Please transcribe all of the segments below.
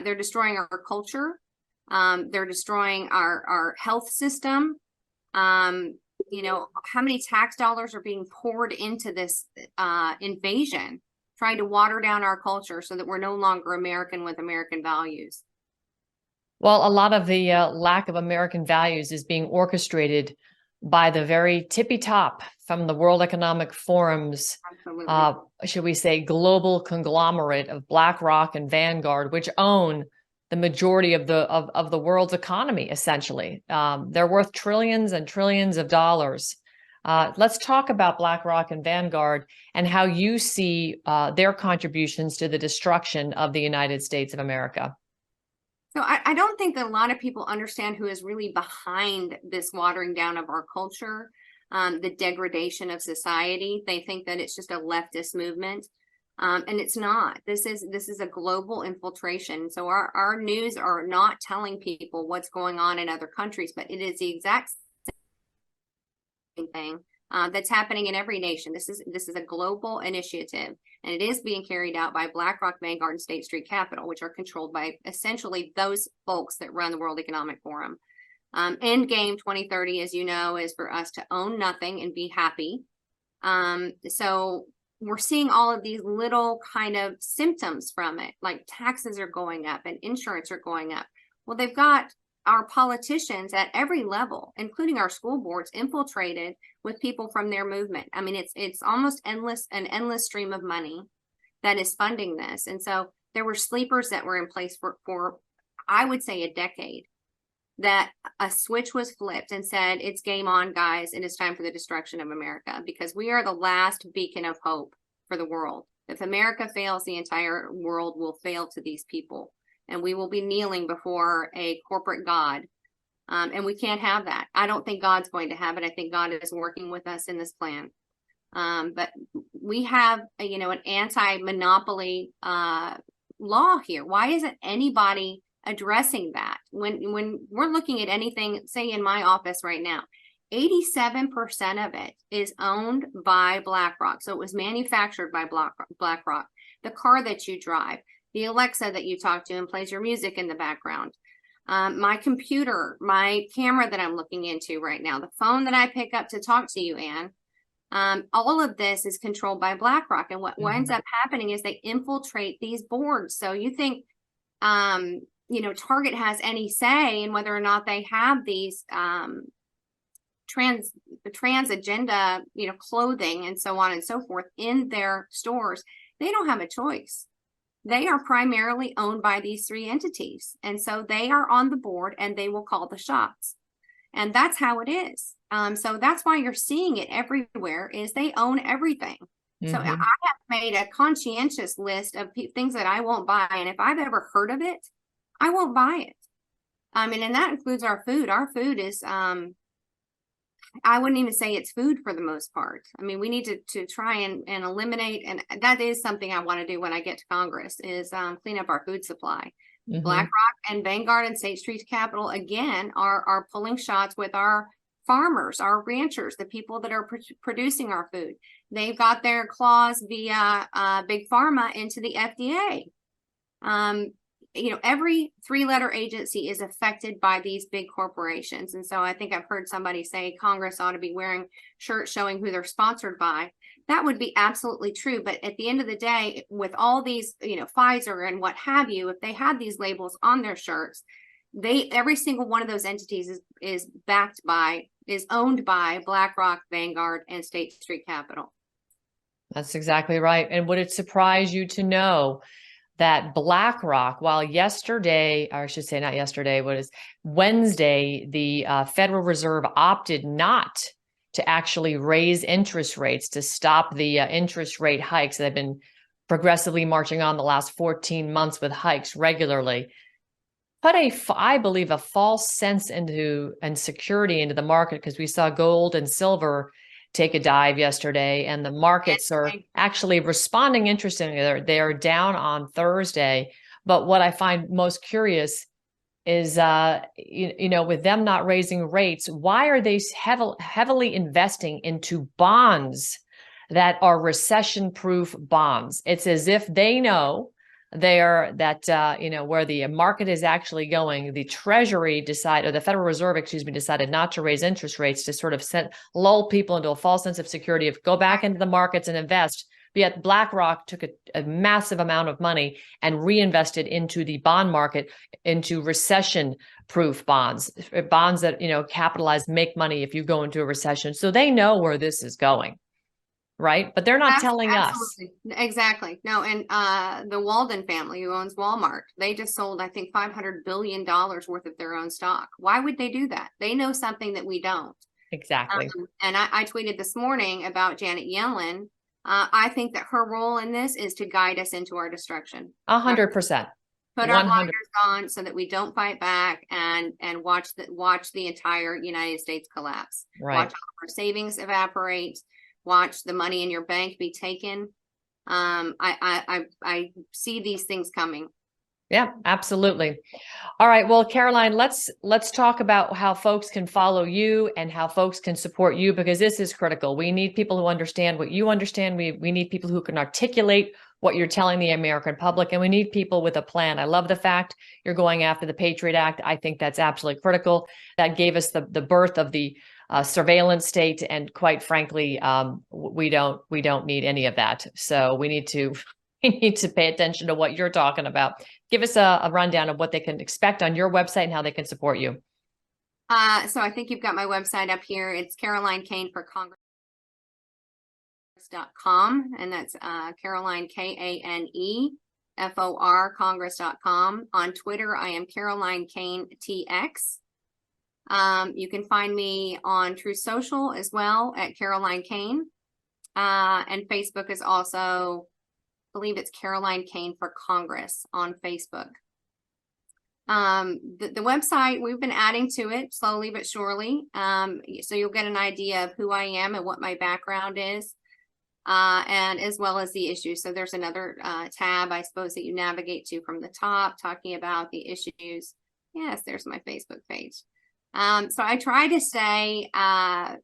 they're destroying our culture. They're destroying our health system. You know, how many tax dollars are being poured into this invasion, trying to water down our culture so that we're no longer American with American values. Well, a lot of the lack of American values is being orchestrated by the very tippy top from the World Economic Forum's, Absolutely. should we say, global conglomerate of BlackRock and Vanguard, which own the majority of the world's economy, essentially. They're worth trillions and trillions of dollars. Let's talk about BlackRock and Vanguard and how you see their contributions to the destruction of the United States of America. So I don't think that a lot of people understand who is really behind this watering down of our culture, the degradation of society. They think that it's just a leftist movement. And it's not. This is a global infiltration. So our news are not telling people what's going on in other countries, but it is the exact same thing that's happening in every nation. This is a global initiative, and it is being carried out by BlackRock, Vanguard, and State Street Capital, which are controlled by essentially those folks that run the World Economic Forum. End game 2030, as you know, is for us to own nothing and be happy. So we're seeing all of these little kind of symptoms from it, like taxes are going up and insurance are going up. Well, they've got our politicians at every level, including our school boards, infiltrated with people from their movement. I mean, it's almost an endless stream of money that is funding this. And so there were sleepers that were in place for I would say a decade, that a switch was flipped and said, it's game on, guys. It is time for the destruction of America, because we are the last beacon of hope for the world. If America fails, the entire world will fail to these people, and we will be kneeling before a corporate God. And we can't have that. I don't think God's going to have it. I think God is working with us in this plan. But we have, an anti-monopoly law here. Why isn't anybody addressing that? When we're looking at anything, say in my office right now, 87% of it is owned by BlackRock. So it was manufactured by BlackRock. The car that you drive, the Alexa that you talk to and plays your music in the background, my computer, my camera that I'm looking into right now, the phone that I pick up to talk to you, Ann, all of this is controlled by BlackRock. And what ends up happening is they infiltrate these boards. So you think, Target has any say in whether or not they have these trans agenda, clothing and so on and so forth in their stores. They don't have a choice. They are primarily owned by these three entities. And so they are on the board and they will call the shots. And that's how it is. So that's why you're seeing it everywhere, is they own everything. So I have made a conscientious list of things that I won't buy. And if I've ever heard of it, I won't buy it. And that includes our food. Our food is, I wouldn't even say it's food for the most part. I mean, we need to try and eliminate, and that is something I want to do when I get to Congress, is clean up our food supply. BlackRock and Vanguard and State Street Capital, again, are pulling shots with our farmers, our ranchers, the people that are producing our food. They've got their claws via Big Pharma into the FDA. Every three-letter agency is affected by these big corporations. And so I think I've heard somebody say Congress ought to be wearing shirts showing who they're sponsored by. That would be absolutely true. But at the end of the day, with all these, Pfizer and what have you, if they had these labels on their shirts, every single one of those entities is owned by BlackRock, Vanguard, and State Street Capital. That's exactly right. And would it surprise you to know that BlackRock, while yesterday, or I should say not yesterday, what is Wednesday, the Federal Reserve opted not to actually raise interest rates to stop the interest rate hikes that have been progressively marching on the last 14 months with hikes regularly, put I believe, a false sense and security into the market, because we saw gold and silver take a dive yesterday, and the markets are actually responding interestingly. They're down on Thursday. But what I find most curious is, with them not raising rates, why are they heavily investing into bonds that are recession-proof bonds? It's as if they know there that, where the market is actually going, the Treasury decided, or the Federal Reserve, excuse me, decided not to raise interest rates to sort of lull people into a false sense of security of go back into the markets and invest. But yet BlackRock took a massive amount of money and reinvested into the bond market, into recession-proof bonds that, capitalize, make money if you go into a recession. So they know where this is going, right? But they're not telling us. Absolutely. Exactly. No, and the Walden family who owns Walmart, they just sold, I think, $500 billion worth of their own stock. Why would they do that? They know something that we don't. Exactly. And I tweeted this morning about Janet Yellen. I think that her role in this is to guide us into our destruction. 100%. Put our blinders on so that we don't fight back and watch the entire United States collapse. Right. Watch all our savings evaporate. Watch the money in your bank be taken. I see these things coming. Yeah, absolutely. All right. Well, Caroline, let's talk about how folks can follow you and how folks can support you, because this is critical. We need people who understand what you understand. We need people who can articulate what you're telling the American public, and we need people with a plan. I love the fact you're going after the Patriot Act. I think that's absolutely critical. That gave us the birth of the surveillance state, and quite frankly, we don't need any of that. So we need to pay attention to what you're talking about. Give us a rundown of what they can expect on your website and how they can support you. So I think you've got my website up here. It's Caroline Kane for Congress.com, and that's Caroline KANEFOR Congress.com. On Twitter, I am Caroline Kane TX. You can find me on True Social as well at Caroline Kane. And Facebook is also, I believe it's Caroline Kane for Congress on Facebook. The website, we've been adding to it slowly but surely. So you'll get an idea of who I am and what my background is, and as well as the issues. So there's another tab, I suppose, that you navigate to from the top, talking about the issues. Yes, there's my Facebook page. So I try to stay, up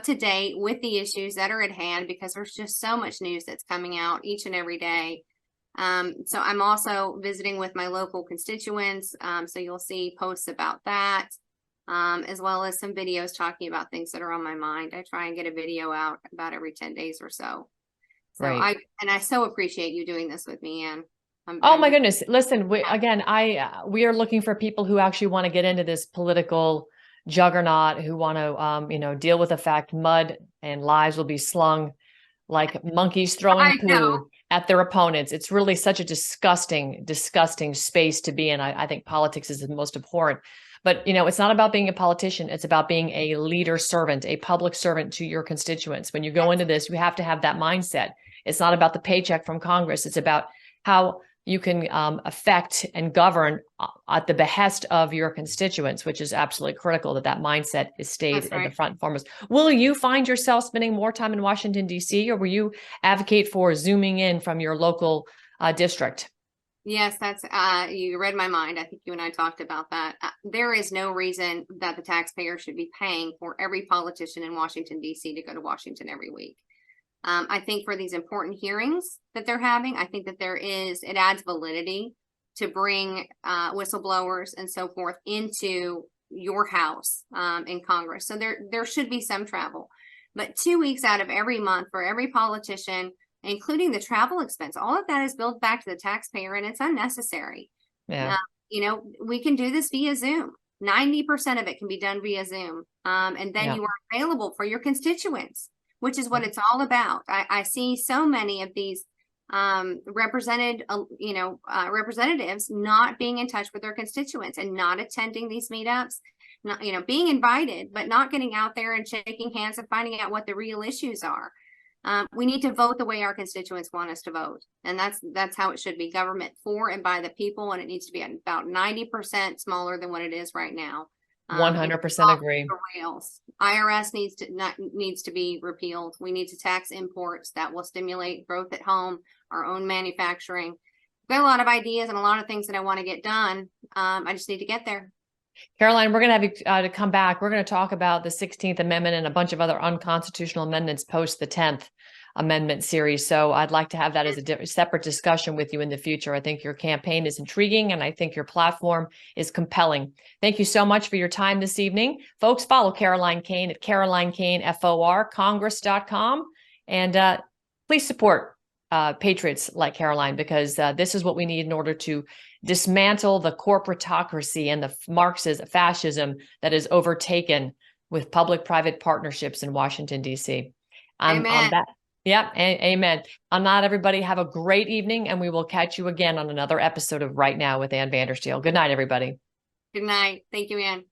to date with the issues that are at hand, because there's just so much news that's coming out each and every day. So I'm also visiting with my local constituents. So you'll see posts about that, as well as some videos talking about things that are on my mind. I try and get a video out about every 10 days or so. So right. I so appreciate you doing this with me, Ann. Oh my goodness. Listen, we are looking for people who actually want to get into this political juggernaut, who want to, deal with the fact mud and lies will be slung like monkeys throwing poo at their opponents. It's really such a disgusting, disgusting space to be in. I think politics is the most abhorrent. But, it's not about being a politician. It's about being a leader servant, a public servant to your constituents. When you go into this, you have to have that mindset. It's not about the paycheck from Congress. It's about how you can affect and govern at the behest of your constituents, which is absolutely critical that mindset is stayed at the front and foremost. Will you find yourself spending more time in Washington, D.C., or will you advocate for zooming in from your local district? Yes, that's you read my mind. I think you and I talked about that. There is no reason that the taxpayer should be paying for every politician in Washington, D.C. to go to Washington every week. I think for these important hearings that they're having, I think that it adds validity to bring whistleblowers and so forth into your house in Congress. So there should be some travel, but 2 weeks out of every month for every politician, including the travel expense, all of that is billed back to the taxpayer, and it's unnecessary. Yeah. We can do this via Zoom. 90% of it can be done via Zoom. And then you are available for your constituents, which is what it's all about. I see so many of these representatives not being in touch with their constituents and not attending these meetups, not, being invited, but not getting out there and shaking hands and finding out what the real issues are. We need to vote the way our constituents want us to vote. And that's how it should be: government for and by the people. And it needs to be about 90% smaller than what it is right now. 100% agree. IRS needs to be repealed. We need to tax imports. That will stimulate growth at home, our own manufacturing. I've got a lot of ideas and a lot of things that I want to get done. I just need to get there. Caroline, we're going to have you to come back. We're going to talk about the 16th Amendment and a bunch of other unconstitutional amendments post the 10th. Amendment series. So I'd like to have that as a separate discussion with you in the future. I think your campaign is intriguing, and I think your platform is compelling. Thank you so much for your time this evening. Folks, follow Caroline Kane at Caroline Kane, FOR, Congress.com. And please support patriots like Caroline, because this is what we need in order to dismantle the corporatocracy and the Marxism, fascism that is overtaken with public-private partnerships in Washington, D.C. On that. Yeah, amen. On that, everybody, have a great evening, and we will catch you again on another episode of Right Now with Ann Vandersteel. Good night, everybody. Good night. Thank you, Ann.